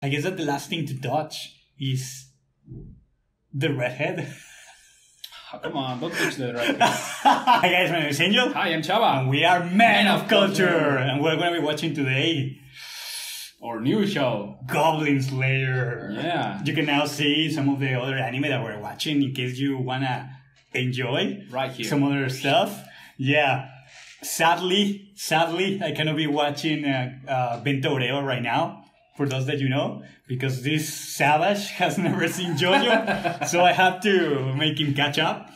I guess that the last thing to touch is the redhead. Oh, come on, don't touch the redhead. Hi guys, my name is Angel. Hi, I'm Chava. And we are Men of Culture. And we're going to be watching today our new show, Goblin Slayer. Yeah. You can now see some of the other anime that we're watching in case you want to enjoy right here some other stuff. Yeah. Sadly, I cannot be watching Bento Oreo right now, for those that you know, because this savage has never seen JoJo, so I have to make him catch up.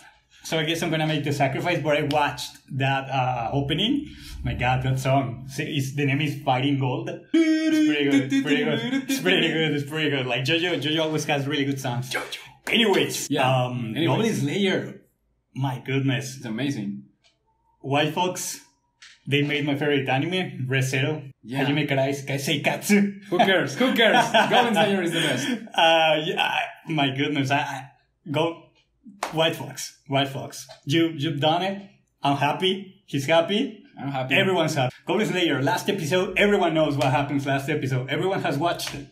So I guess I'm gonna make the sacrifice, but I watched that opening. My god, that song. The name is Fighting Gold. It's pretty good. Like JoJo always has really good songs. Anyways, Goblin Slayer. My goodness. It's amazing. White folks, they made my favorite anime, Re:Zero. Yeah. Hajime Kaisei Katsu. Who cares? Goblin Slayer is the best. My goodness, go White Fox. You've done it. I'm happy. He's happy. I'm happy. Everyone's happy. Goblin Slayer, last episode, everyone knows what happens last episode. Everyone has watched it.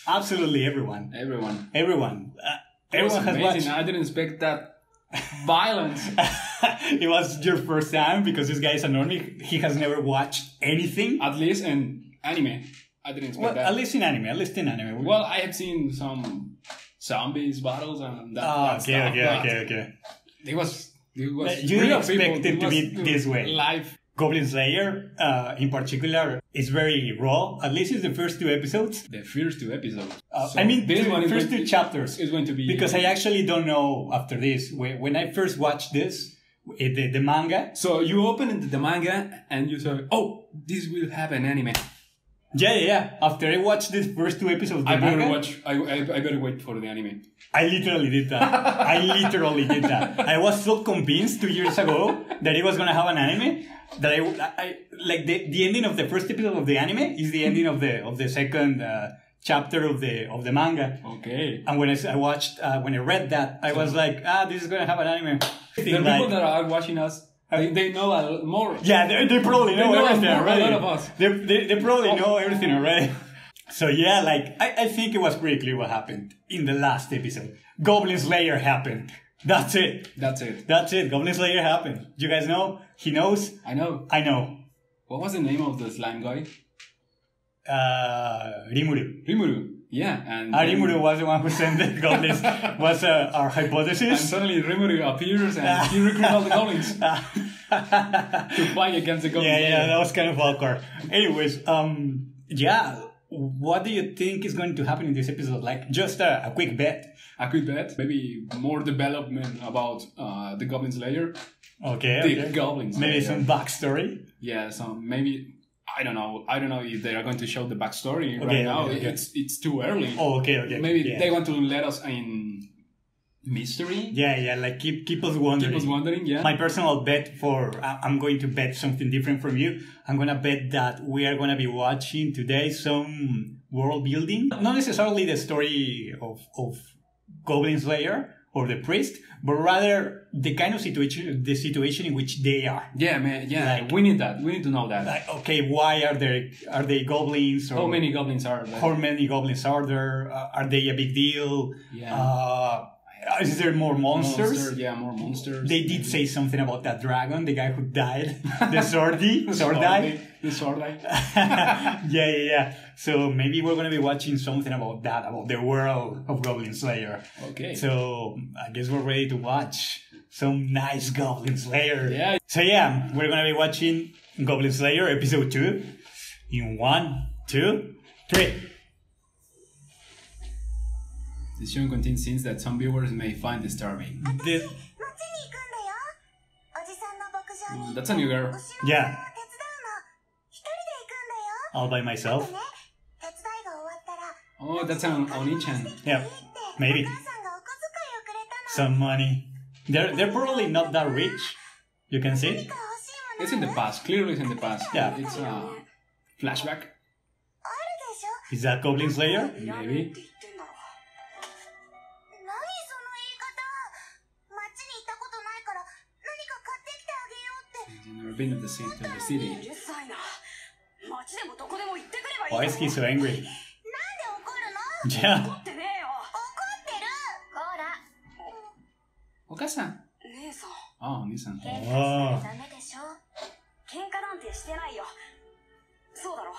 Absolutely everyone. Everyone has watched. I didn't expect that violence. It was your first time because this guy is a normie. He has never watched anything. At least in anime. I didn't expect that. At least in anime. Well, I have seen some zombies battles and that. Okay. It was you didn't expect it to be this way. Live. Goblin Slayer, in particular, is very raw. At least it's the first two episodes. The first two episodes. The first two chapters. Is going to be... Because I actually don't know after this. When I first watched this, the manga... So you opened the manga and you said, oh, this will have an anime. Yeah. After I watched these first two episodes, I better wait for the anime. I literally did that. I was so convinced 2 years ago that it was going to have an anime that I like the ending of the first episode of the anime is the ending of the second chapter of the manga. Okay. And when I read that, I was like, this is going to have an anime. The people that are watching us, they know a lot more. Yeah, they probably know everything already. A lot of us. They probably know everything already. So yeah, like, I think it was pretty clear what happened in the last episode. Goblin Slayer happened. That's it. Goblin Slayer happened. You guys know? He knows? I know. What was the name of the slime guy? Rimuru. Yeah. And Rimuru was the one who sent the goblins. Was our hypothesis. And suddenly Rimuru appears and he recruits all the goblins to fight against the goblins. Yeah, that was kind of awkward. Anyways, what do you think is going to happen in this episode? Like, just a quick bet. Maybe more development about the Goblin Slayer. Okay. Goblin Slayer. Maybe some backstory. Yeah, maybe. I don't know if they are going to show the backstory right now. Okay. It's too early. Oh, okay. Maybe they want to let us in mystery. Yeah. Like keep us wondering. Yeah. My personal bet I'm going to bet something different from you. I'm gonna bet that we are gonna be watching today some world building. Not necessarily the story of Goblin Slayer or the priest, but rather the kind of situation in which they are. Yeah, man. Yeah, like, we need that. We need to know that. Like, okay, why are they goblins? Or how many goblins are there? How many goblins are there? Are they a big deal? Yeah. Is there more monsters? Yeah, more monsters. They did say something about that dragon, the guy who died, the Swordie. The Swordie. Yeah. So maybe we're going to be watching something about that, about the world of Goblin Slayer. Okay. So I guess we're ready to watch some nice Goblin Slayer. Yeah. So yeah, we're going to be watching Goblin Slayer episode 2 in 1, 2, 3. The show contains scenes that some viewers may find disturbing. That's a new girl. Yeah. All by myself. Oh, that's an Oni-chan. Yeah, maybe. Some money. They're probably not that rich. You can see. It's in the past. Clearly it's in the past. Yeah. It's a flashback. Is that Goblin Slayer? Maybe. You've never been to the city. Why is he so angry? Yeah. 怒ってねえよ。怒ってる。ほら。お母さん。姉さん。あ、お兄さん。喧嘩したらダメでしょ。喧嘩なんてしてないよ。そうだろ。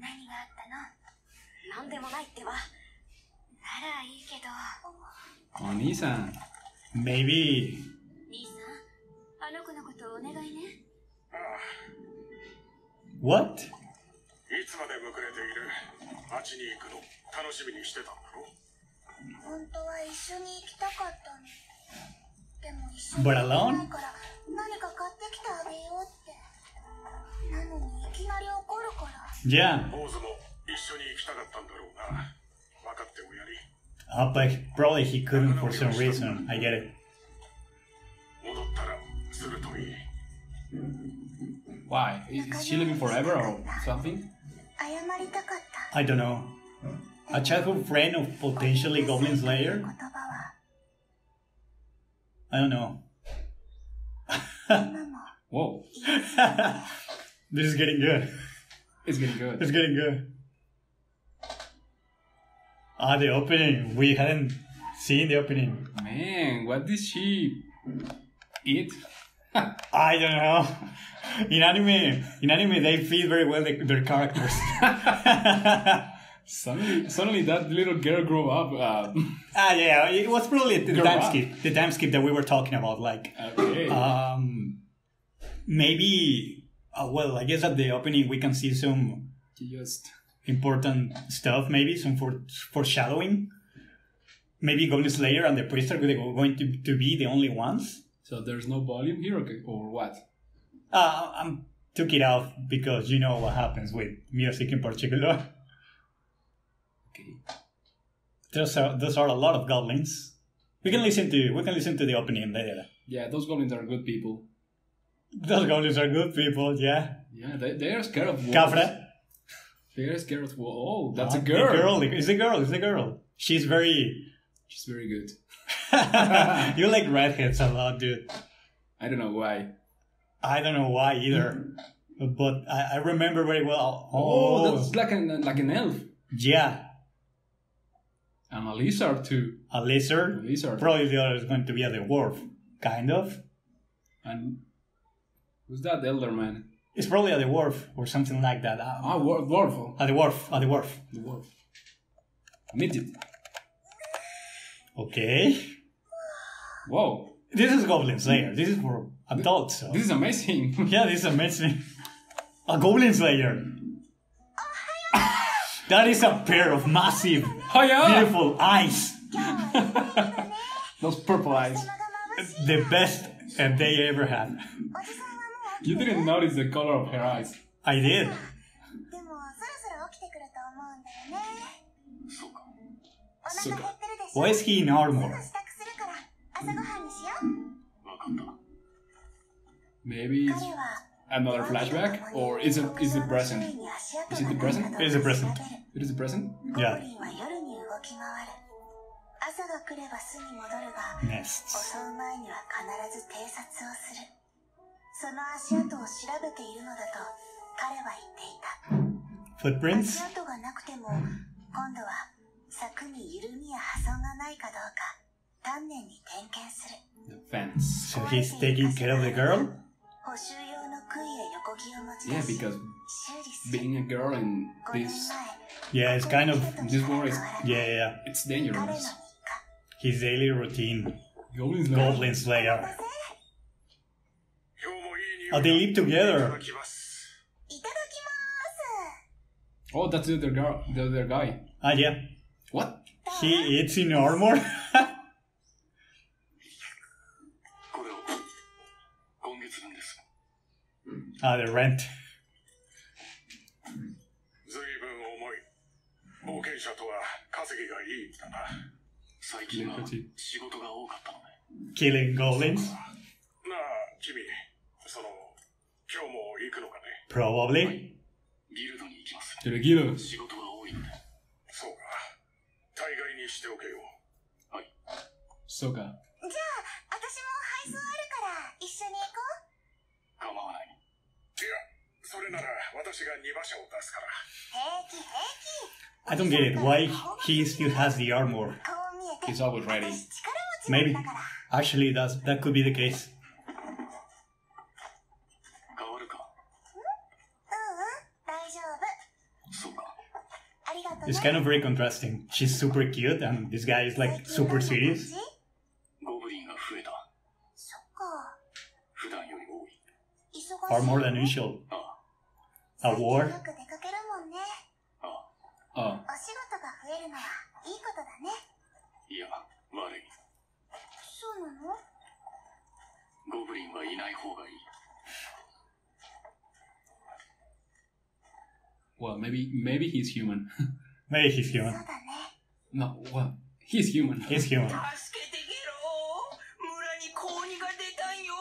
何があったの？なんでもないってば。ならいいけど。お兄さん。Maybe. 兄さん、あの子のことお願いね。What? いつまでむくれている？街に行くの楽しみにしてたんだろ？本当は一緒に行きたかったの。でも一緒に But 行けな alone? いから何か買ってきてあげようって。なのにいきなり怒るから。Yeah. 坊主も一緒に行きたかったんだろうな。分かっておやり。But probably he couldn't for some reason. I get it. 戻ったらするといい。Why? Is she living forever or something? 謝りたかった。 I don't know. A childhood friend of potentially Goblin Slayer? 言葉は I don't know. 今も Whoa. This is getting good. It's getting good. It's getting good. Ah, the opening. We hadn't seen the opening. Man, what did she eat? I don't know. In anime, they feed very well their characters. Suddenly that little girl grew up. Yeah, it was probably the Grow time up. skip. The time skip that we were talking about. Like, Okay. maybe. Well, I guess at the opening we can see some Just important stuff. Maybe some foreshadowing. Maybe Goblin Slayer and the priest are going to be the only ones. so there's no volume here, okay, or what? I took it out because you know what happens with music in particular. Okay. Those are a lot of goblins. We can listen to the opening later. Yeah, those goblins are good people. Those goblins are good people, yeah. Yeah, they are scared of wolves. Cabra. They are scared of wolves. Oh, that's a The girl. It's the girl. She's very. She's very good. You like redheads a lot, dude. I don't know why. I don't know why either, but I remember very well. Oh, that's like an elf. Yeah, And a lizard too. a lizard. A lizard. Probably the other is going to be a dwarf, kind of. And who's that elder man? It's probably a dwarf or something like that. Dwarf. A dwarf. The dwarf. Midget. Okay. Whoa. This is Goblin Slayer. This is for adults. So. This is amazing. Yeah, this is amazing. A Goblin Slayer. That is a pair of massive, Hiya! beautiful eyes. Those purple eyes. The best they ever had. You didn't notice the color of her eyes. I did. でもそろそろ起きてくると思うんだよね。そうか。お腹減ってるでしょ。 Why is he in すぐ armor? 支度するから朝ごはんにしよう。分かった。 Maybe it's 彼は another flashback? Or is it present? Is it the present? It is the present. It is the present? ゴ Yeah. ブリンは夜に動き回る。朝が来れば巣に戻るが、 Nests. 襲う前には必ず偵察をする。その足跡を調べているのだと彼は言っていた。 Footprints? 足跡がなくても、今度は柵に緩みや破損がないかどうか丹念に点検する。 The fence. So he's taking care of the girl? 補修用の杭や横木を持ち Yeah, 出し、 because 修理する。 being a girl in 5年 this Yeah, it's kind of. 前、 this world is Yeah. it's 彼の日 dangerous. 課。 His daily routine. Goblin Slayer. Goblin Slayer. 今日もいい匂い Oh, they live いた together. だきます。いただきます。 Oh, that's the other girl, the other guy. Ah, yeah. What? He eats in armor. これを今月分です。 Ah, the rent. ずいぶん重い。冒険者とは稼ぎがいいんだな。最近は仕事が多かったのね。 Killing goblins. なあ、君、今日も行くのかね。 Probably. ギルドに行きます。 To the guild. 仕事が多いので。そうか。大概にしておけよ。はい。 So ga. じゃあ、私も配送あるから一緒に行こう。構わない。いや、それなら私が2馬車を出すから。平気平気。I don't get it. Why he still has the armor? こう見えて He's always ready. 私力持ち Maybe. なんだから Actually, that could be the case. 変わるか。大丈夫そうか。ありがとうね It's kind of very contrasting. She's super cute, and this guy is like super serious. ゴブリンが増えた。そっか普段より多い。忙しい Far more than usual. あ A war? よく出かけるもんねあ、 Oh, お仕事が増えるのはいいことだねいや、悪い。そうなのゴブリンはいない方がいい。 well, maybe he's human. Maybe he's そう human. だね No, well, he's human. He's human. 助けてゲロ村に高2が出たんよ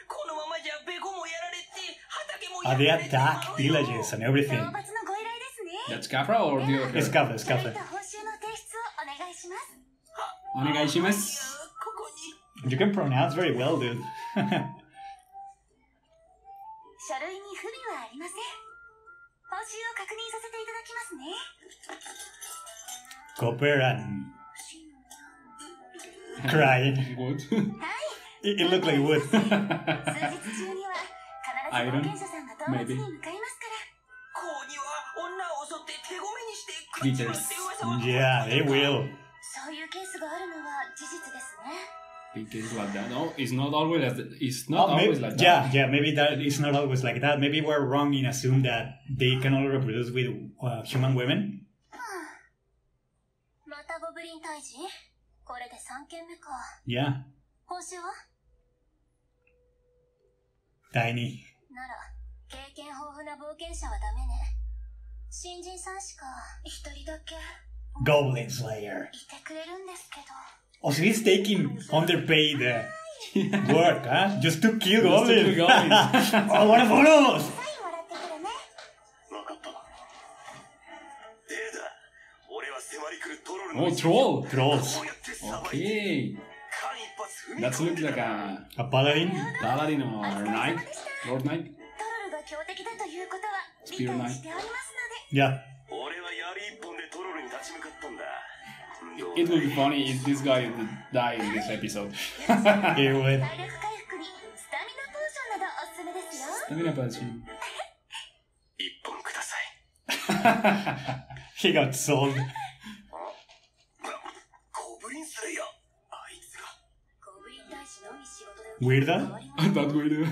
このままじゃベコもやられて畑も Ah, や they られて attack villages and 討 everything. 伐のご依頼ですね That's Capra or the other It's girl? Cafe, it's 書類 Cafe. と報酬の提出をお願いします Onegaishimasu. ここに You can pronounce very well, dude. 書類に不備はありません報酬を確認させていただきますね Copper and crying. Wood. It looked like wood. 数日中には必ず冒険者さんが討伐に向かいますから高2は女を襲って手ごめにして食っちまって噂は Yeah, they will. そういうケースがあるのは事実ですね Big case like that. No, it's not always like that. It's Oh, not always maybe, like yeah, that. yeah, maybe that it's not always like that. Maybe we're wrong in assuming that they can only reproduce with human women. またゴブリン退治これで3件目か Yeah, 報酬は tiny. なら経験豊富な冒険者はダメね新人さんしか一人だけ Goblin Slayer. いてくれるんですけど Oh, so he's taking underpaid work, huh? Just to kill Just to goblins. kill goblins. Oh, what a bonus! サインもらってくるねわかった。データ、俺は迫り来るトロル Oh, の troll. Trolls. こうやってさばいて、 Okay. 間一髪踏み That 込ん looks で like た。 a A paladin? paladin or knight. Lord knight. トロルが強敵だということは理解しておりますので Yeah. 俺は槍一本でトロルに立ち向かったんだ。どう It would be funny if this guy would die in this episode. He would. 体力回復にスタミナポーションなどおすすめですよ Stamina potion. 一本ください。 He got sold. ゴブリンスレイヤー。あいつが。ゴブリン大使のみ仕事で Weirda? That we do.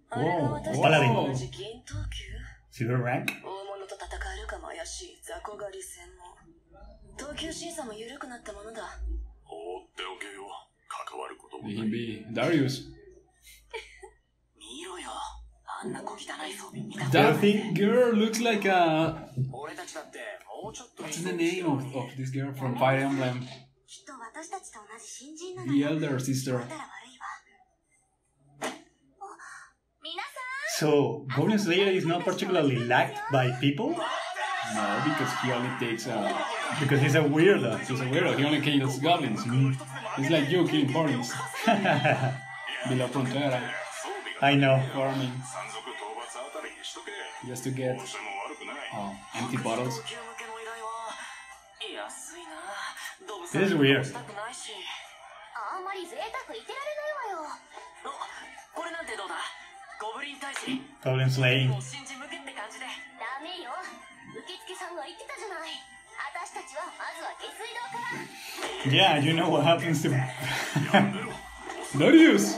あれが私 Oh, たち paladin. の同じ銀等級 Silver rank? 大物と戦えるかも怪しい雑魚狩り専門等級審査も緩くなったものだ放っておけよ。関わることも May な he い。 be Darius. 見ろよあんな小汚い装備見た That girl looks like a. 俺たちだってもうちょっと What's the name of this girl from Fire Emblem? きっと私たちと同じ新人なの The よ elder sister. だったら悪いわお皆さ So, Goblin Slayer is not particularly liked by people? No, because he only takes. Because he's a weirdo. He's a weirdo. He only kills goblins. It's like you killing ponies. Below Frontera. 装備が I know. Farming 山賊討伐あたりにしとけ。 just to get どうしても悪くない。 empty bottles. 等級向けの依頼は安いな動物 This is weird. したくないしんあんまり贅沢言ってられないわよおこれなんてどうだゴブリン大使 Goblin slaying. もう新人向けって感じでダメよ受付さんが言ってたじゃない私たちはまずは下水道から Yeah, you know what happens to. Darius!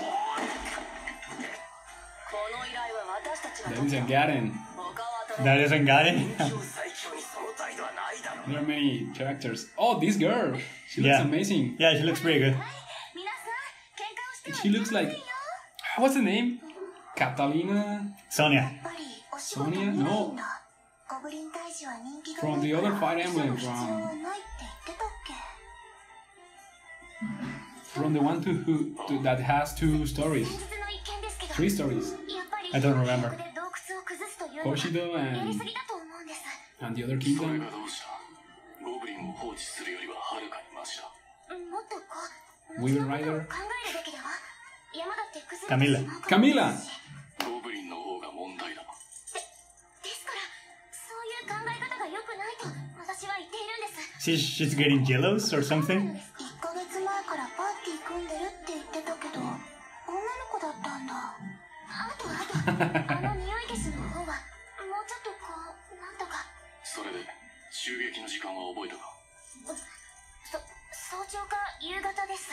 この依頼は私たちが Darius and Garen. 他は後 That isn't got it. 最強にその態度はないだろう。 There are many characters. Oh, this girl! She looks Yeah. amazing. Yeah, she looks pretty good. 皆さん喧嘩をしては She looks like. What's the name? Catalina? Sonia. やっぱりお仕事見ないんだ No. ゴブリン大使は人気が From 多 the い other から Fire Emblem 必要 from. はないって言ってたっけ From the one that has two stories. 現実の一件ですけど Three stories. やっぱり I don't remember. で洞窟を崩すというのは Koshido やり and, すぎだと思うんです and the other それ kingdom. がどうした。ゴブリンを放置するよりははるかにマシだ。もっとこう Weaver 後のことを Rider. 考えるべきだわ山だって崩れて Camila. しまうかもしれないし Camila. ゴブリンの方が問題だ。ですからそういう考え方が良くないと私 She's getting jealous or something? 1ヶ月前からパーティー組んでるって言ってたけど、女の子だったんだ。あと匂い消しの方はもうちょっとこうなんとか。それで襲撃の時間は覚えたか？早朝か夕方です。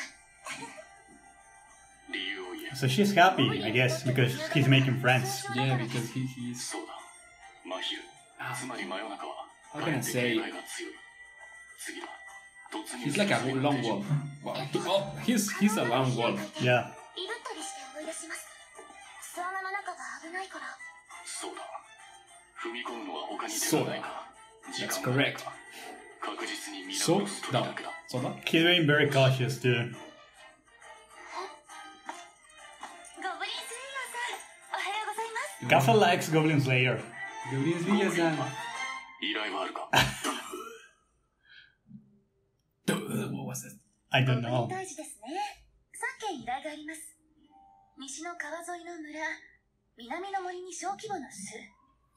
理由を言え。 So she's happy, I guess, because he's making friends. Yeah, because he's. そうだ。真昼。つまり真夜中は。 How can I say? が強い。次だ。突入。 He's like a lone wolf. Well, he's a lone wolf. Yeah. いぶったりして追い出します。巣穴の中が危ないから。そうだ。踏み込むのは他に手がないか。 That's correct. 確実に皆 So を捨てるだけだ。 He's being very cautious too. ゴブリンスレイヤーさん、おはようございます。 Kafa likes Goblin Slayer. Goblin Slayer-san. 依頼はあるか？ What was it? I don't ゴブリ know. ン退治ですね。3件依頼があります。西の川沿いの村、南の森に小規模の巣、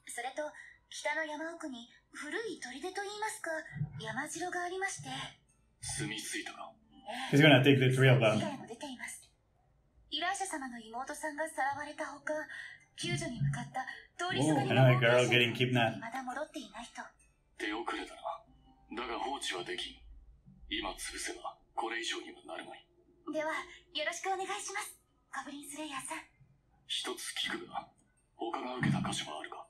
それと北の山奥に古い砦といいますか、山城がありまして。住み着いたか？ He's gonna take the three of 被 them. 害も出ています。依頼者様の妹さんがさらわれたほか、救助に向かった通りすがりの Another girl getting kidnapped. まだ戻っていないと。手遅れだな。だが放置はできん。今潰せばこれ以上にはなるまい。では、よろしくお願いします。ゴブリンスレイヤーさん。一つ聞くが、他が受けた箇所はあるか？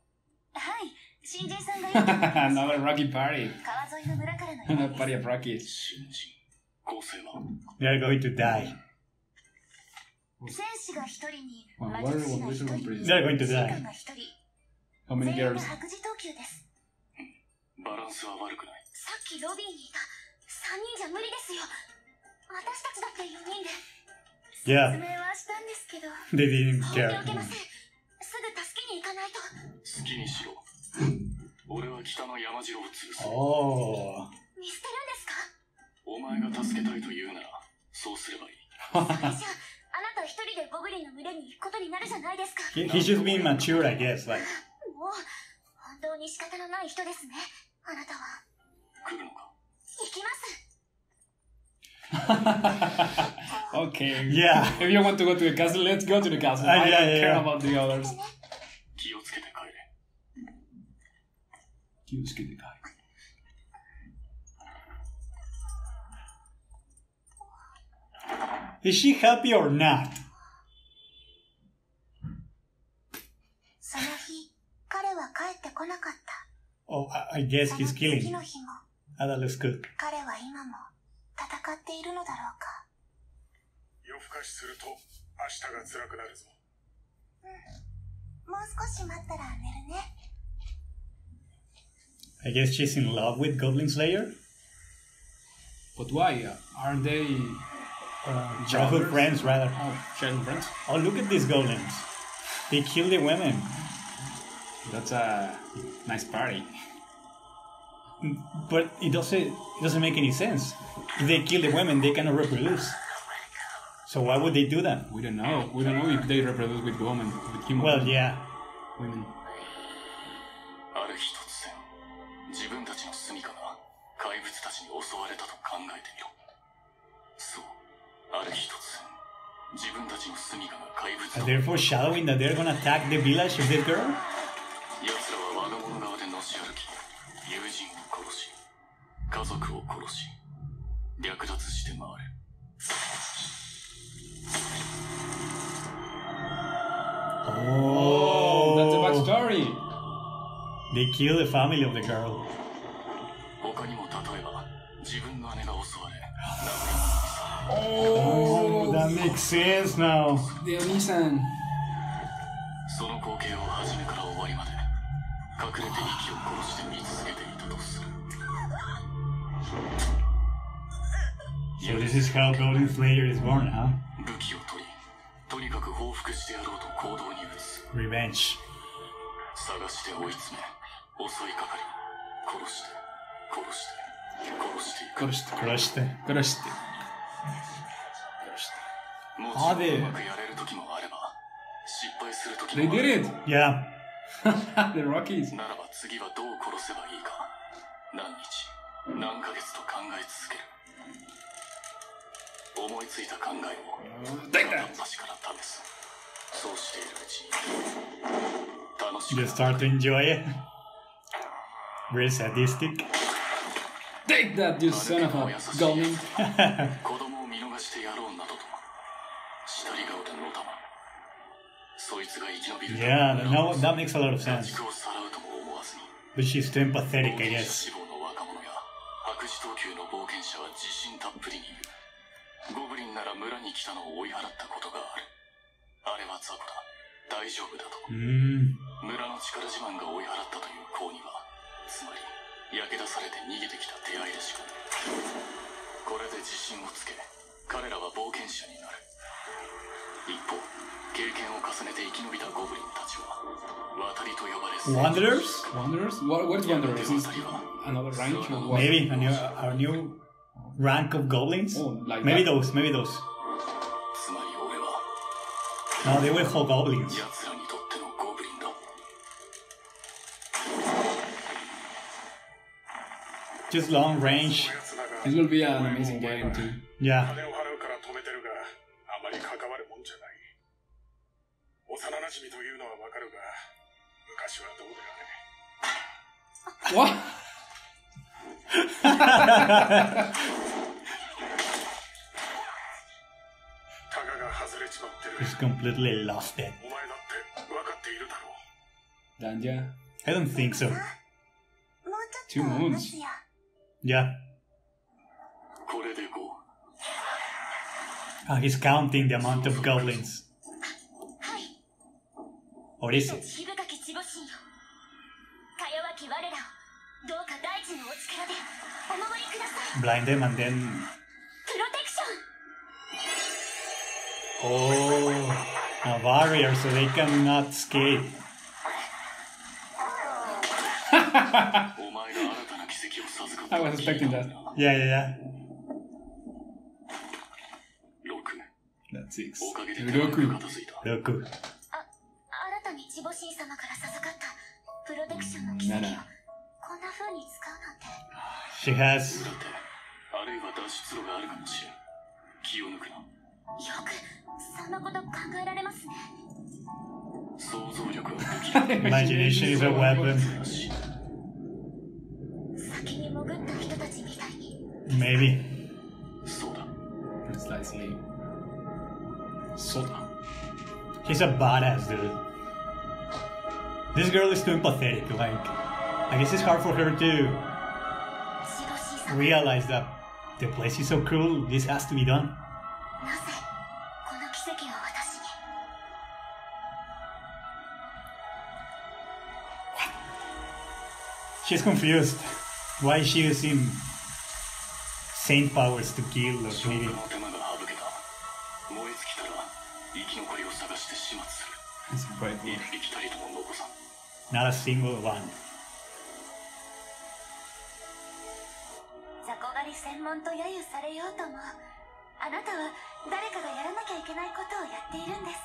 はい、新人さんがいる。 Another Rocky party. 川沿いの村からの依 Another 頼 party です。 of Rockies. 新人。構成は？ They are going to die. 戦士が一人に、 Well, 魔 where 術師が was 一 this 人 one に、 They are going to 士官 die. が一人。 How many 全員 girls? が白磁投球です。バランスは悪くない。さっきロビーにいた3人じゃ無理ですよ。私たちだって4人で。 Yeah. 説明はしたんですけど。 They didn't 放って care. おけません。すぐ助けに行かないと。好きにしろ。俺は北の山城を潰す。 Oh. 見捨てるんですか？お前が助けたいと言うなら、そうすればいい。それじゃあ、あなた一人でゴブリンの群れに行くことになるじゃないですか。 He's just being mature, I guess. Like, もう、本当に仕方のない人ですね。あなたは。来るのか？行きます。 Okay. yeah. If you want to go to the castle, let's go to the castle. I yeah, don't care yeah. about the others. 気をつけて帰れ。 Kyusuke guy. Is she happy or not? その日、彼は帰ってこなかった。 Oh, I guess その he's 次 killing. の日も、 Ah, that looks good. 彼は今も戦っているのだろうか。夜更かしすると明日が辛くなるぞ。もう少し待ったら寝るね。 I guess she's in love with Goblin Slayer. But why? Aren't they Childhood friends, rather. Oh, childhood friends? Oh, look at these goblins. They kill the women. That's a nice party. But it doesn't make any sense. If they kill the women, they cannot reproduce. So why would they do that? We don't know. We don't know if they reproduce with women, with human Well, yeah. women. ある日突然、自分たちの住処が怪物たちに襲われたと考えてみろ。そう、ある日突然、自分たちの住処が怪物 Are と。 they foreshadowing that they're gonna attack the village of this girl? 奴らは我が物側でのし歩き、友人を殺し、家族を殺し、略奪して回る。 Oh, that's a backstory. They kill the family of the girl. 他にも例えば、自分の姉が襲われ、 Oh, that makes sense now. The Onisan. その光景を初めから終わりまで隠れて息を殺して見続けていたとする。 So this is how Goblin Slayer is born, huh? 武器を取り、とにかく報復してやろうと行動に移す。 Revenge. 探して追い詰め、襲いかかり、殺して、殺して、殺していく。 Crushed. Crushed. もちあでろんうまくやれる時もあれば、失敗する時 They もある。 did it. Yeah. The Rockies. ならば次はどう殺せばいいか。何日、何ヶ月と考え続ける。思いついた考えを片っ端から試す。そうしているうちに楽し You く start to enjoy it. Very sadistic. Take that, you son of a goblin. 子供を見逃してやろうなどと下り顔でのたま。そいつが生き延びる Yeah, no, that makes a lot of 家 sense. 畜をさらうとも思わずに But she's too empathetic, 冒 I 険者 guess. 志望の若者や白磁等級の冒険者は自信たっぷりにいる。ゴブリンなら村に来たのを追い払ったことがある。あれは雑魚だ。大丈夫だと。村の力自慢が追い払ったという子には、つまり焼け出されて逃げてきた出会いでしかない。これで自信をつけ、彼らは冒険者になる。一方、経験を重ねて生き延びたゴブリンたちは渡りと呼ばれ Wanderers? Wanderers? What is Wanderers? Is it another rank or what? Maybe a new rank of goblins? Oh, like maybe that. those, maybe those. つまり俺は No, they were whole goblins. 奴らにとってのゴブリンだ。 Just long range. This will be an amazing game too. Yeah. 金を払うから止めてるが、あまり関わるもんじゃない。幼馴染というのはわかるが、昔はどうであれ。 What? タガが外れちまってる。 Just completely lost it. お前だってわかっているだろう。 Danja? I don't think so. もうちょ 2っと moons. 待つよ。 Yeah. これで5。 He's counting the amount of goblins. はい。 What is it? ひぶかきちぼしんよ。か弱き我らをどうか大地のお力でお守りください。 Blind them and then... プロテクション。 Oh, a barrier so they cannot escape. お前が新たな奇跡を授かった。 I was expecting that. Yeah, yeah, yeah. 6。 That's 6. おかげで手が Roku. 片付いた。 Roku. 新たにちぼしん様から授かったプロテクションの奇跡をこんな風に使うなんて。 She has... だって、あるいは脱出路があるかもしれん。気を抜くな。よくそんなこと考えられますね。想像力は武器。 Imagination is a weapon. 先に潜った人たちみたいに。 Maybe. そうだ。 Precisely. Soda. She's a badass, dude. This girl is too empathetic. Like, I guess it's hard for her to ちぼしん様、 realize that the place is so cruel. This has to be done. なぜこの奇跡を私に。 She's confused. Why is she using saint powers to kill or 消火 maybe? の手間が省けた。燃え尽きたら生き残りを探して始末する。 It's quite 一 good. 匹たりとも残さん。 Not a single one. 雑魚狩り専門と揶揄されようとも、あなたは誰かがやらなきゃいけないことをやっているんです。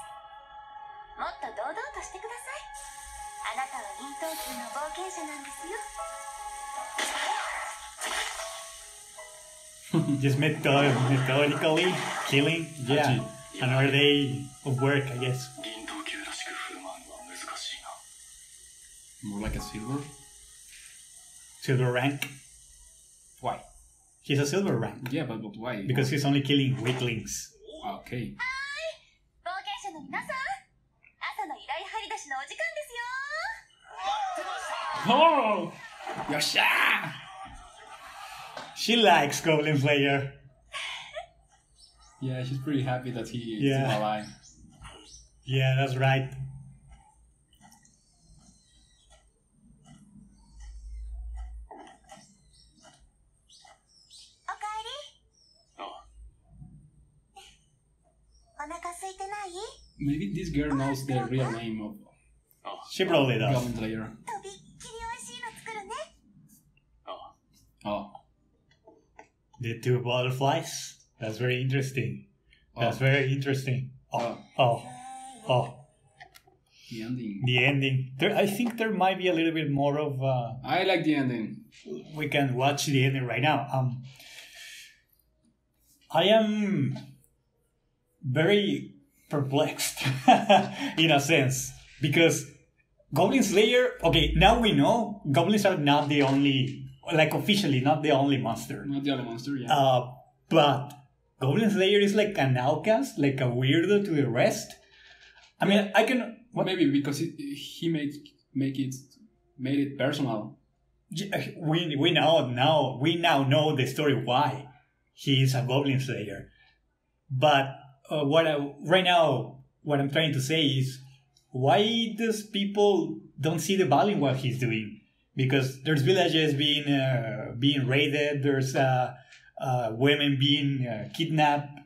もっと堂々としてください。あなたは銀頭級の冒険者なんですよ。 Just methodically killing. Yeah. Another day of work, I guess. 銀等級らしく振る舞うのは難しいな。 More like a silver? Silver rank. Why? He's a silver rank. Yeah, but why? Because he's only killing weaklings. Okay. 冒険者の皆さん、朝の依頼張り出しのお時間ですよ。 Oh! Yosha! She likes Goblin Slayer. Yeah, she's pretty happy that he is Yeah. still alive. Yeah, that's right. おかえり。ああ、お腹空いてない？ Maybe this girl knows the real name of ああ、 She probably does. Goblin Slayer. とびっきり美味しいの作るね。ああ。 Oh. The two butterflies. That's very interesting. That's Oh. very interesting. Oh, oh, oh. The ending. The ending. I think there might be a little bit more of. I like the ending. We can watch the ending right now. I am very perplexed in a sense because Goblin Slayer. Okay, now we know goblins are not the only, like officially not the only monster. Not the only monster, yeah. But Goblin Slayer is like an outcast, like a weirdo to the rest. I mean, I can. What? Maybe because he made it personal. We now know the story why he is a Goblin Slayer. But what I'm trying to say is, why does people don't see the value in what he's doing? Because there's villages being raided, there's women being kidnapped.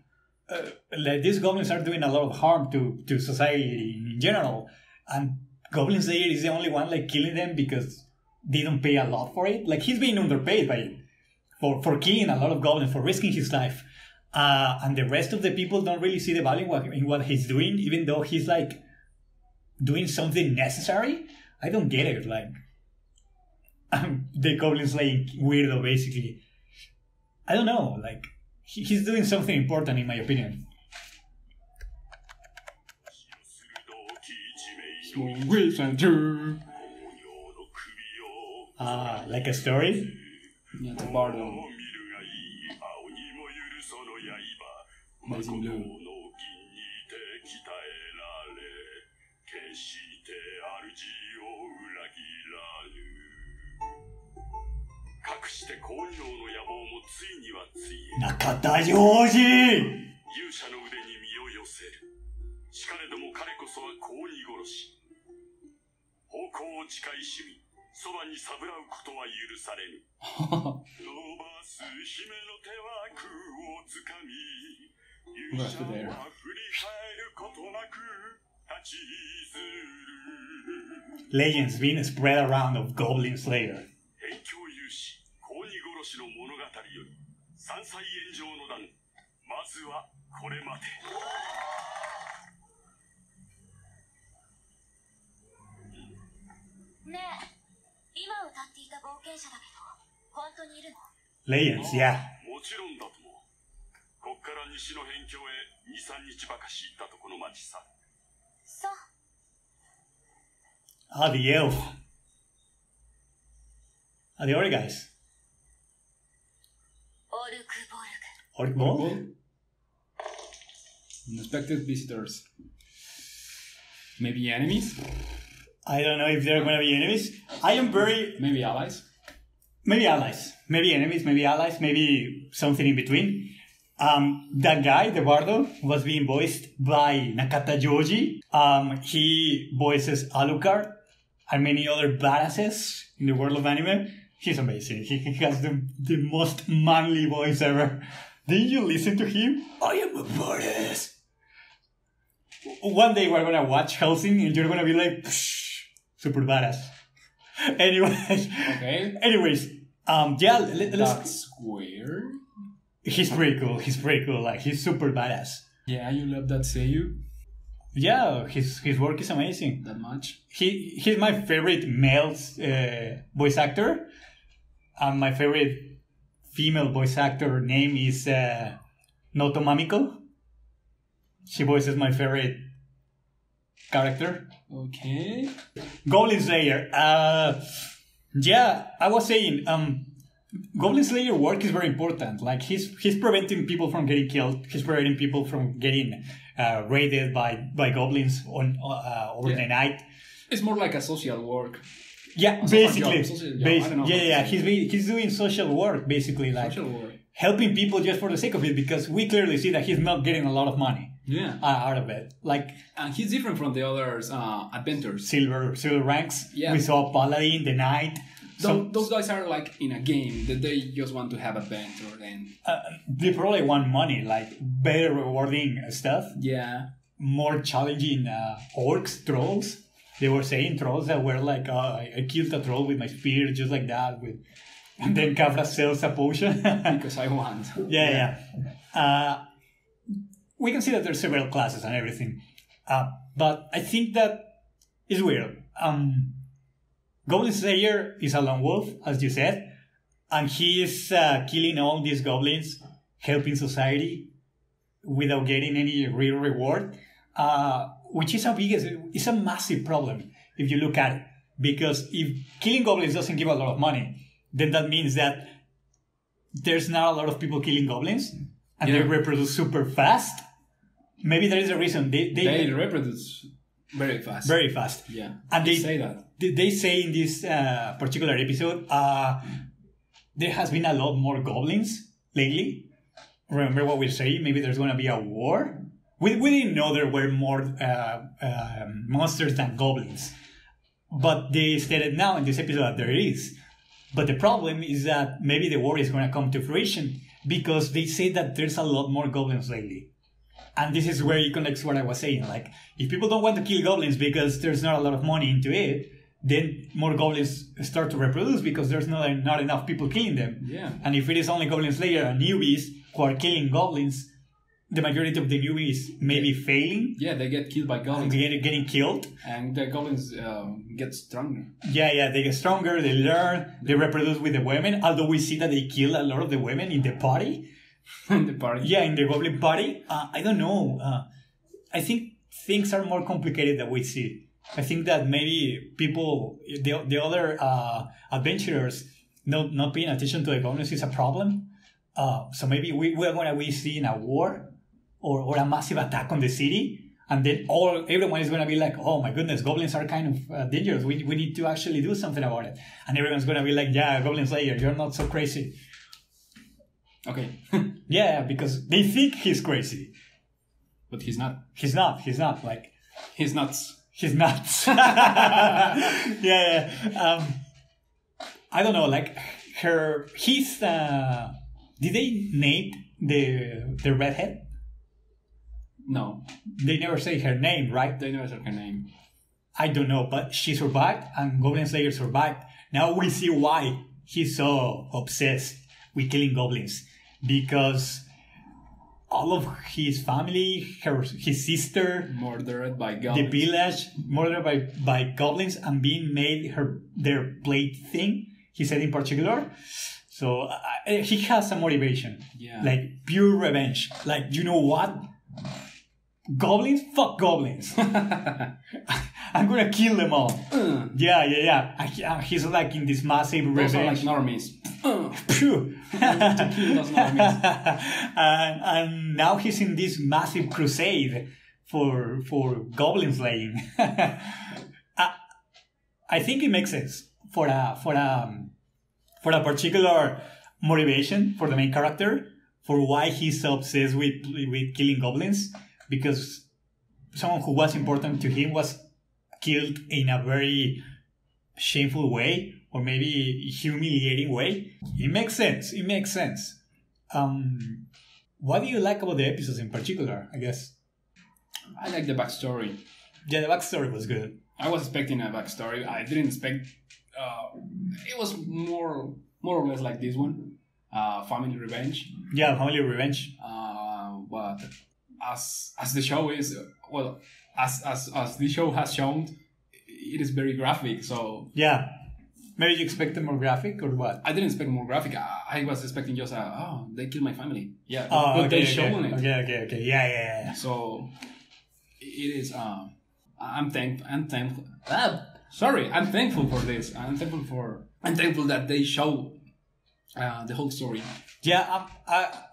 Like these goblins are doing a lot of harm to society in general, and Goblin Slayer is the only one like killing them because they don't pay a lot for it. Like he's being underpaid by it for killing a lot of goblins, for risking his life, and the rest of the people don't really see the value in what he's doing, even though he's like doing something necessary. I don't get it. Like the Goblin Slayer weirdo, basically. I don't know. Like. He's doing something important, in my opinion. Like a story? Yeah, the Bardo. Amazing Blue. 隠して公領の野望もついにはついえ中田ジョージ勇者の腕に身を寄せるしかれども彼こそは公に殺し方向を誓いしみそばにさぶらうことは許されぬ伸ばす姫の手枠をつかみ勇者は振り返ることなく立ちする Legends being spread around of Goblin Slayer. 辺境勇士公に殺しの物語より山菜炎上の段まずはこれまでねえ今歌っていた冒険者だけど本当にいるの Legends, yeah. もちろんだともこっから西の辺境へ 2,3 日ばかし行ったとこの町さそう Ah, the elf. Ah, the other guys. オルクボルグ Orc Ball? Unexpected visitors. Maybe enemies? I don't know if they're gonna be enemies. I am very... Maybe allies? Maybe allies. Maybe enemies, maybe allies, maybe something in between. That guy, the Bardo, was being voiced by Nakata Joji. He voices Alucard and many other badasses in the world of anime. He's amazing. He has the most manly voice ever. Did you listen to him? I am a badass. One day we're gonna watch Helsing and you're gonna be like, psh, super badass. Okay. Anyways, yeah, let's... That's weird. He's pretty cool. He's pretty cool. Like, he's super badass. Yeah, you love that Seiyu? Yeah, his work is amazing. That much? He's my favorite male voice actor. And my favorite female voice actor name is Noto Mamiko. She voices my favorite character. Okay. Goblin Slayer. Yeah, I was saying, Goblin Slayer work is very important. Like, he's preventing people from getting killed. He's preventing people from getting raided by goblins over the night. It's more like a social work. Yeah, basically. He's doing social work, basically, like social work. Helping people just for the sake of it, because we clearly see that he's not getting a lot of money. Yeah. Out of it. Like, and he's different from the others adventures. Silver ranks. Yeah. We saw Paladin, the Knight. Those guys are like in a game that they just want to have adventure and they probably want money, like better rewarding stuff. Yeah. More challenging orcs, trolls. They were saying trolls that were like, I killed a troll with my spear, just like that. And then Kafra sells a potion. Because I want. Yeah. We can see that there's several classes and everything. But I think that it's weird. Goblin Slayer is a lone wolf, as you said, and he is killing all these goblins, helping society without getting any real reward, which is it's a massive problem if you look at it. Because if killing goblins doesn't give a lot of money, then that means that there's not a lot of people killing goblins, and they reproduce super fast. Maybe there is a reason they reproduce very fast. Very fast. Yeah, and they say that. They say in this particular episode, there has been a lot more goblins lately. Remember what we're saying? Maybe there's going to be a war. We didn't know there were more monsters than goblins, but they stated now in this episode that there is. But the problem is that maybe the war is going to come to fruition because they say that there's a lot more goblins lately. And this is where it connects what I was saying. Like, if people don't want to kill goblins because there's not a lot of money into it, then more goblins start to reproduce because there's not enough people killing them. Yeah. And if it is only Goblin Slayer and newbies who are killing goblins, the majority of the newbies may be failing. Yeah, they get killed by goblins. Getting killed. And the goblins get stronger. Yeah, they get stronger, they learn, they reproduce with the women, although we see that they kill a lot of the women in the party. In the party? Yeah, in the goblin party. I don't know. I think things are more complicated than we see. I think that maybe people, the other adventurers, not paying attention to the goblins is a problem. So maybe we're going to be seeing a war or a massive attack on the city, and then everyone is going to be like, oh my goodness, goblins are kind of dangerous. We need to actually do something about it. And everyone's going to be like, yeah, Goblin Slayer, you're not so crazy. Okay. Yeah, because they think he's crazy. But he's not. He's not. Like, he's nuts. He's nuts. Yeah. I don't know, like, did they name the redhead? No. They never say her name, right? They never say her name. I don't know, but she survived and Goblin Slayer survived. Now we see why he's so obsessed with killing goblins. Because all of his family, his sister, murdered by goblins. The village, murdered by goblins and being made their plaything, he said in particular. So he has a motivation. Yeah. Like pure revenge. Like, you know what? Goblins? Fuck goblins. I'm gonna kill them all. Yeah. He's like in this massive revenge. Those are like normies. Phew. To kill those normies. And now he's in this massive crusade for goblin slaying. I think it makes sense for a particular motivation for the main character, for why he's so obsessed with killing goblins, because someone who was important to him was killed in a very shameful way, or maybe humiliating way. It makes sense. What do you like about the episodes in particular, I guess? I like the backstory. Yeah, the backstory was good. I was expecting a backstory. I didn't expect... it was more or less like this one. Family revenge. Yeah, family revenge. But as the show is... Well, as the show has shown, it is very graphic, so... Yeah. Maybe you expected more graphic, or what? I didn't expect more graphic. I was expecting just they killed my family. Yeah, but they shown it. Okay. Yeah. So it is. I'm thankful. I'm thankful for this. I'm thankful that they show the whole story. Yeah,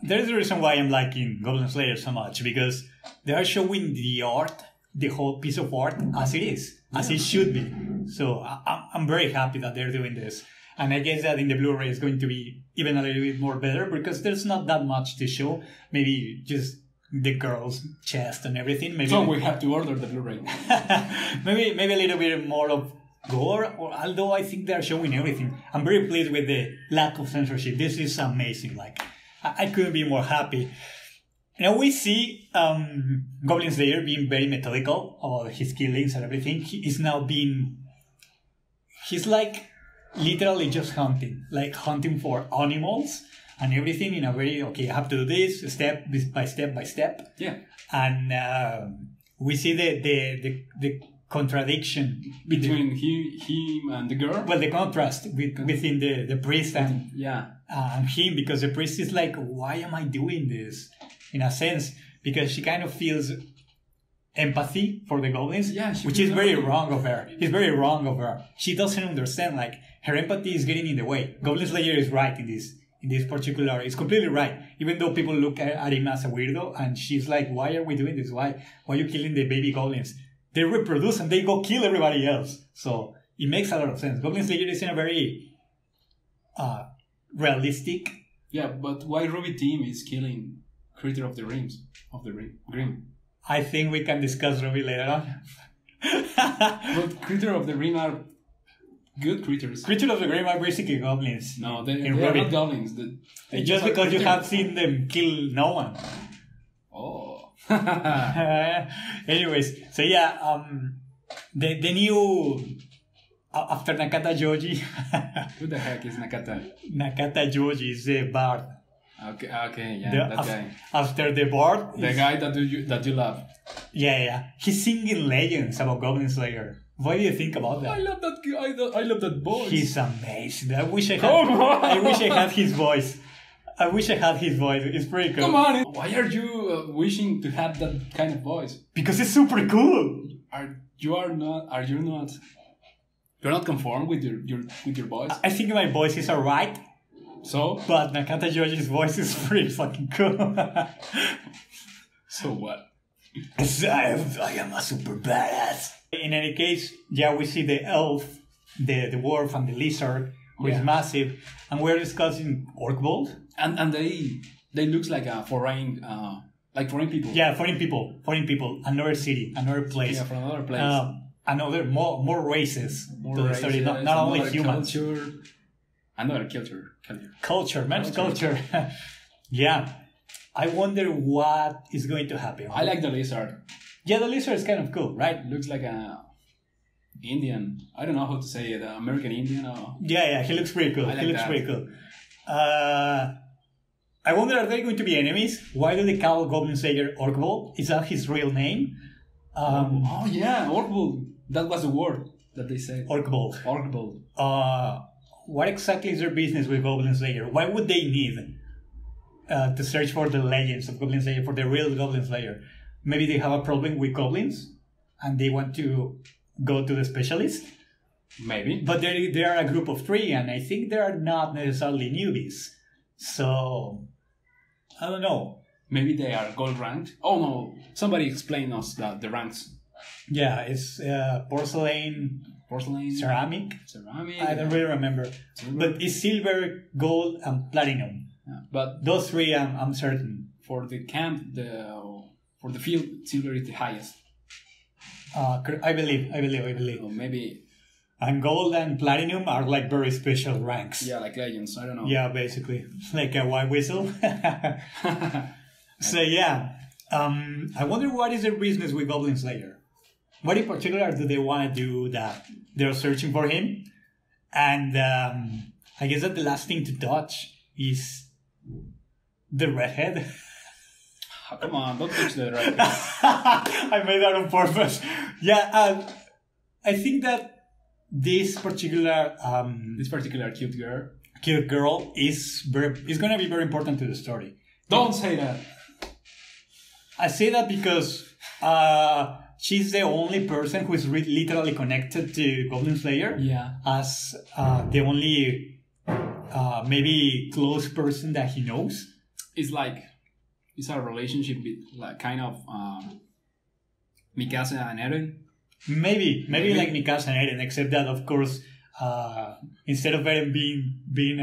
there's a reason why I'm liking Goblin Slayer so much, because they are showing the art, the whole piece of art as it is, as it should be. So I'm very happy that they're doing this. And I guess that in the Blu-ray it's going to be even a little bit more better, because there's not that much to show. Maybe just the girl's chest and everything. Maybe so we have to order the Blu-ray. maybe a little bit more of gore, although I think they're showing everything. I'm very pleased with the lack of censorship. This is amazing. Like, I couldn't be more happy. Now we see Goblin Slayer being very methodical about his killings and everything. He's like literally just hunting for animals and everything in a very, okay, I have to do this step by step by step. Yeah. And we see the contradiction between him and the girl. Well, the contrast within the priest and him, because the priest is like, why am I doing this? In a sense, because she kind of feels empathy for the goblins, which is very wrong of her. It's very wrong of her. She doesn't understand, like, her empathy is getting in the way. Goblin Slayer is right in this particular, it's completely right. Even though people look at him as a weirdo, and she's like, why are we doing this? Why are you killing the baby goblins? They reproduce and they go kill everybody else. So it makes a lot of sense. Goblin Slayer is in a very realistic. Yeah, but why Ruby Team is killing Critter of the Rings Grim? I think we can discuss Ruby later on. But Critter of the Ring are good creatures. Critter of the Grim are basically goblins. No, they are not goblins. Just because you have seen them kill no one. Oh. Anyways, so yeah, the new after Nakata Joji. Who the heck is Nakata? Nakata Joji is the bard. Okay, yeah, that guy. After the bard, the guy that you love. Yeah. He's singing legends about Goblin Slayer. What do you think about that? I love that guy. I love that voice. He's amazing. I wish I had his voice. It's pretty cool. Come on! Why are you wishing to have that kind of voice? Because it's super cool. You're not conformed with your voice? I think my voice is alright. So? But Nakata Joji's voice is pretty fucking cool. So what? I am a super badass. In any case, we see the elf, the dwarf, and the lizard, who is massive, and we're discussing Orkbold. And they looks like a foreign people. Yeah, foreign people, another city, another place. Yeah, from another place. Another more races. Races, not only humans. Another culture. Culture. Yeah. I wonder what is going to happen. I like the lizard. Yeah, the lizard is kind of cool, right? Looks like a Indian. I don't know how to say it. American Indian or... Yeah, he looks pretty cool. Pretty cool. I wonder, are they going to be enemies? Why do they call Goblin Slayer Orkbold? Is that his real name? Orkbold. That was the word that they said. Orkbold. What exactly is their business with Goblin Slayer? Why would they need to search for the legends of Goblin Slayer, for the real Goblin Slayer? Maybe they have a problem with goblins and they want to go to the specialist? Maybe. But they are a group of 3, and I think they are not necessarily newbies. So, I don't know. Maybe they are gold ranked? Oh no, somebody explain us the ranks. Yeah, it's porcelain, ceramic. I don't really remember. But it's silver, gold, and platinum. Yeah, but those 3, I'm certain. For the camp, for the field, silver is the highest. I believe. Or maybe. And gold and platinum are like very special ranks. Yeah, like legends. I don't know. Yeah, basically, like a white whistle. So yeah, I wonder what is their business with Goblin Slayer. What in particular do they want to do that they're searching for him? And I guess that the last thing to touch is the redhead. Oh, come on, don't touch the redhead. I made that on purpose. Yeah, I think that this particular cute girl is going to be very important to the story. Don't say that. I say that because she's the only person who is literally connected to Goblin Slayer. Yeah. As the only maybe close person that he knows. It's a relationship with like kind of Mikasa and Eren. Maybe like Mikasa and Eren, except that of course instead of Eren being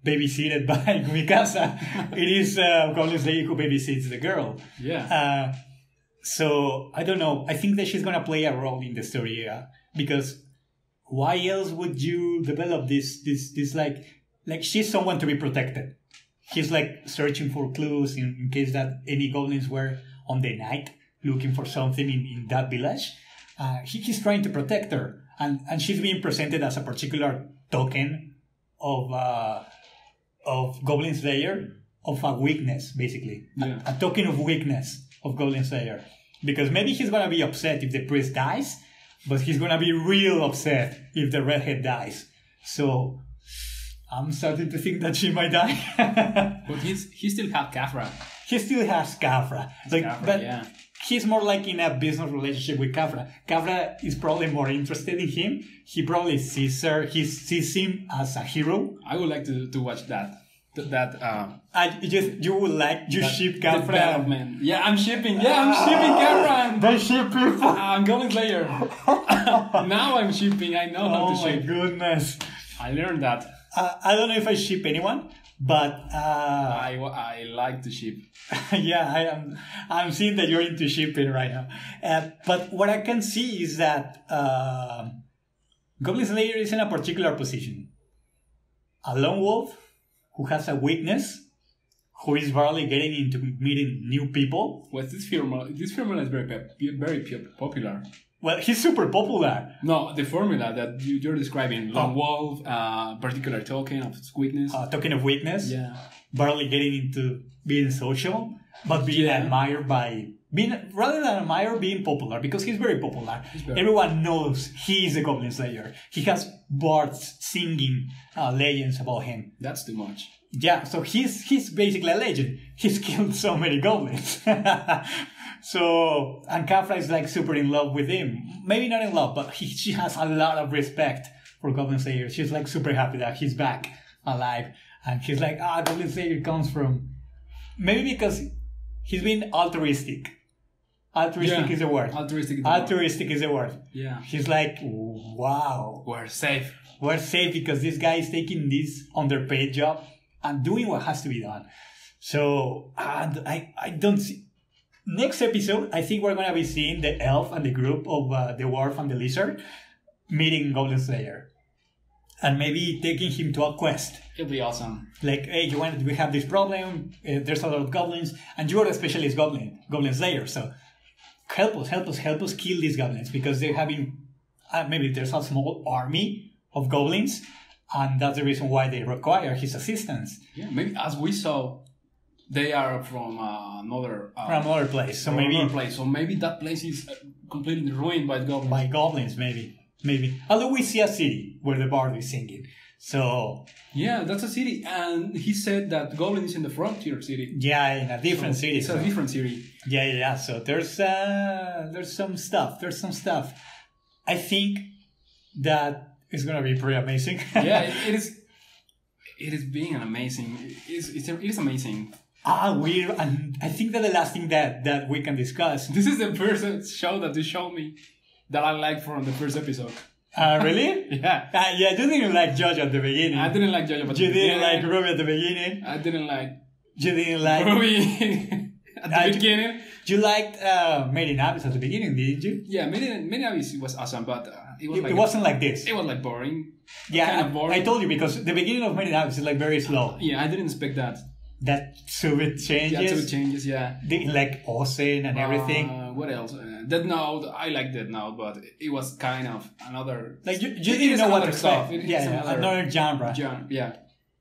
babysitted by Mikasa, it is Goblin Slayer who babysits the girl. Yeah. So I don't know. I think that she's gonna play a role in the story because why else would you develop this like she's someone to be protected. He's like searching for clues in case that any goblins were on the night looking for something in that village. He's trying to protect her, and she's being presented as a particular token of Goblin Slayer, of a weakness, basically. Yeah. A token of weakness of Goblin Slayer. Because maybe he's gonna be upset if the priest dies, but he's gonna be real upset if the redhead dies. So I'm starting to think that she might die. But he still has Kafra. He still has Kafra. Kafra, but yeah. he's more like in a business relationship with Kafra. Kafra is probably more interested in him. He probably sees her. He sees him as a hero. I would like to watch that. You would like ship Kafra. Development. Yeah, I'm shipping. Yeah, I'm shipping Kafra. They ship people. I'm Goblin Slayer. Now I'm shipping. I know how to ship. Oh my goodness! I learned that. I don't know if I ship anyone, but I like to ship. Yeah, I'm seeing that you're into shipping right now. But what I can see is that Goblin Slayer is in a particular position. A lone wolf who has a weakness, who is barely getting into meeting new people. Well, this formula is very popular. Well, he's super popular. No, the formula that you're describing, lone wolf, particular token of weakness. Token of weakness. Yeah. Barely getting into being social, but being admired by... rather than admired, being popular, because he's very popular. Everyone knows he is a Goblin Slayer. He has bards singing legends about him. That's too much. Yeah, so he's basically a legend. He's killed so many goblins. So, and Kafra is like super in love with him. Maybe not in love, but she has a lot of respect for Goblin Slayer. She's like super happy that he's back alive. And she's like, Goblin Slayer comes from... Maybe because he's been altruistic. Altruistic is a word. Altruistic is a word. Yeah. She's like, wow. We're safe. We're safe because this guy is taking this underpaid job and doing what has to be done. So, I don't see... Next episode, I think we're going to be seeing the elf and the group of the dwarf and the lizard meeting Goblin Slayer. And maybe taking him to a quest. It'll be awesome. Like, hey, we have this problem, there's a lot of goblins, and you're a specialist Goblin Slayer, so help us kill these goblins, because they're having, maybe there's a small army of goblins, and that's the reason why they require his assistance. Yeah, maybe as we saw, they are from another place. So maybe that place is completely ruined by goblins. By goblins, maybe. Although we see a city where the bard is singing. So... Yeah, that's a city. And he said that Goblin is in the frontier city. Yeah, in a different city. It's a different city. Yeah. So there's some stuff. I think that is going to be pretty amazing. Yeah, it is. It is being an amazing... It is amazing. And I think that the last thing that we can discuss... This is the first show that you showed me that I liked from the first episode. Really? Yeah. You didn't like Jojo at the beginning. I didn't like Jojo, but you didn't like Ruby at the beginning. I didn't like... You didn't like... Ruby at the beginning. You liked Made in Abyss at the beginning, didn't you? Yeah, Made in Abyss was awesome, but it wasn't like this. It was like boring. Yeah, kind of boring. I told you, because the beginning of Made in Abyss is like very slow. Yeah, I didn't expect that. That Subit changes. Yeah, Subit changes, yeah. Like Osen and everything. What else? Dead Note. I like Dead Note, but it was kind of another... Like, you didn't know what to expect. Another genre. Yeah.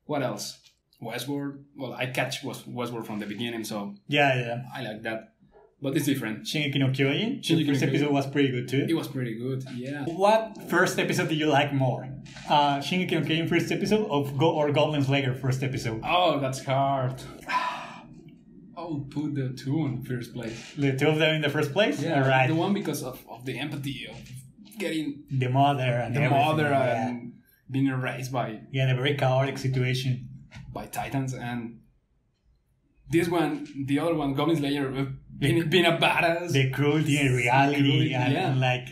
What else? Westworld. Well, I catch Westworld from the beginning, so... Yeah. I like that. But it's different. Shingeki no Kyojin. The first episode was pretty good too. It was pretty good, yeah. What first episode did you like more? Shingeki no Kyojin first episode or Goblin Slayer first episode? Oh, that's hard. I'll put the two in first place. The two of them in the first place? Yeah, right. The one because of the empathy of getting... The mother and being erased by... Yeah, the very chaotic situation. By Titans, and this one, the other one, Goblin Slayer, being a badass. The cruelty and reality, and like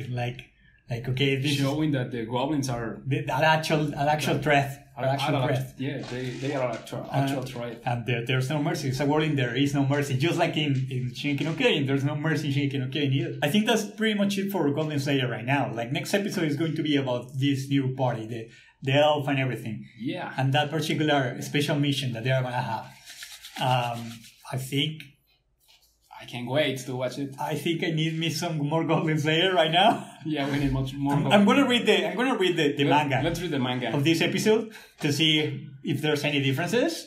okay, this showing that the goblins are an actual threat. Yeah, they are actual threat. And there's no mercy. It's a word in there is no mercy. Just like in Shingeki no Kyojin, there's no mercy in Shingeki no Kyojin either. I think that's pretty much it for Goblin Slayer right now. Like, next episode is going to be about this new party, the elf and everything. Yeah. And that particular special mission that they are gonna have. I think I can't wait to watch it. I think I need me some more Goblin Slayer right now. Yeah, we need much more. I'm gonna read the manga. Let's read the manga of this episode to see if there's any differences.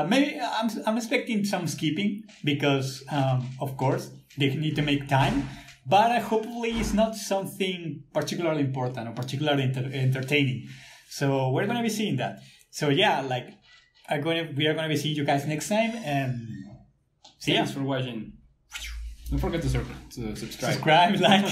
Maybe I'm expecting some skipping because of course they need to make time. but hopefully it's not something particularly important or particularly entertaining. So we're gonna be seeing that. So yeah, like we are gonna be seeing you guys next time, and thanks for watching. Don't forget to subscribe. Subscribe, like.